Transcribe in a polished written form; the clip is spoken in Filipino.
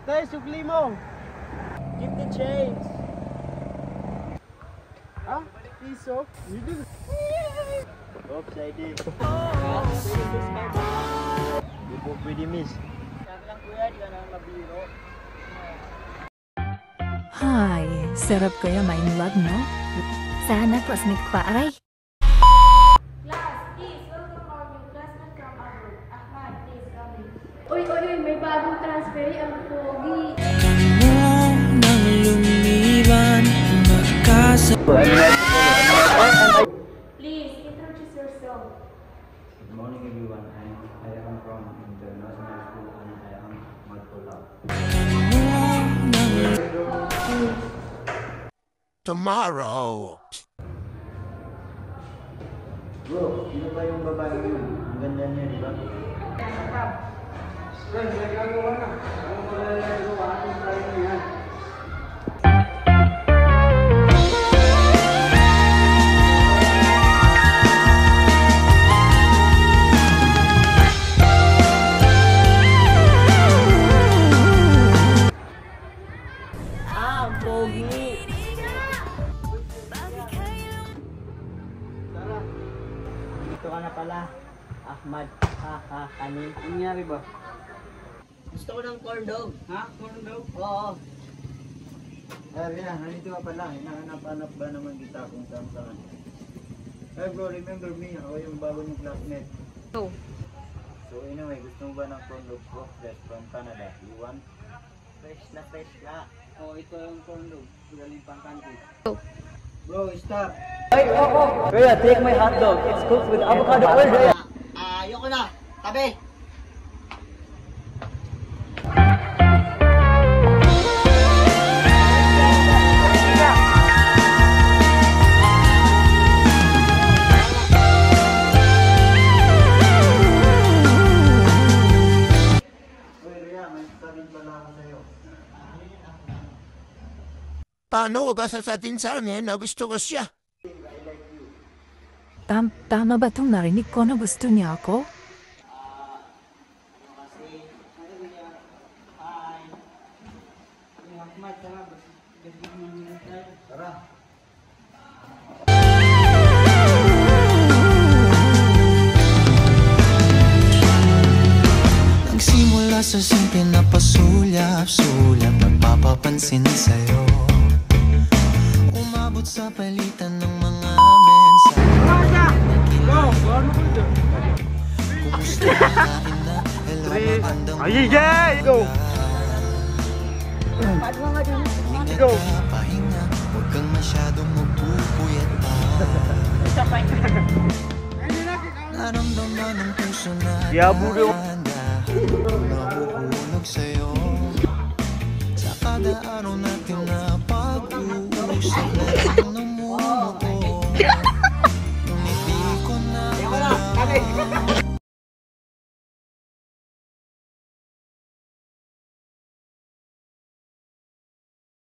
Tay, sukli mo. Keep the change. Ah, piso. Oops, I did. Di po pwede miss. Sabi lang kuya, di ka naman mabiro. Hi, sarap kaya may vlog, no? Sana classmate pa, aray. Uy, may bagong transfer ang pogi. Nang lumiban, Please, introduce yourself. Good morning everyone. I am from International School and I am Matula. Tomorrow. Bro, sino ba yung babae yun? Ang ganda niya, di ba? Pogi. Dito ka na pala. Ahmad. Kanin. Ano nangyari ba? Gusto ko ng corn dog. Ha? Corn dog? Oo. Rian, nandito ka pala. Hinahanap-hanap ba naman kita kung saan? Hey bro, remember me? Ako yung bago niyong classmate. Oh. So anyway, gusto mo ba ng corn dog ko? Fresh from Canada. You want? Fresh na fresh na. Oh, ito yung corn dog. Galing pang country. Oh. Bro, stop. Kuya, take my hot dog. It's cooked with avocado oil. Ayoko na. Tabi. Paano ko ba sasabihin sa amin na gusto ko siya? Tama ba itong narinig ko na gusto niya ako? Nagsimula sa simple na pasulyap-sulyap, nagpapapansin sa'yo. Umabot sa palitan ng mga mensahe. Kumusta nakain na? Hello, magandang Ayy, go! Go! Pahinga, huwag kang masyadong magpupuyat pa. Naramdaman ng puso na handa, nahuhulog sa'yo. Sa kada araw natin na pag-uusap na namumuo, ngunit di ko na alam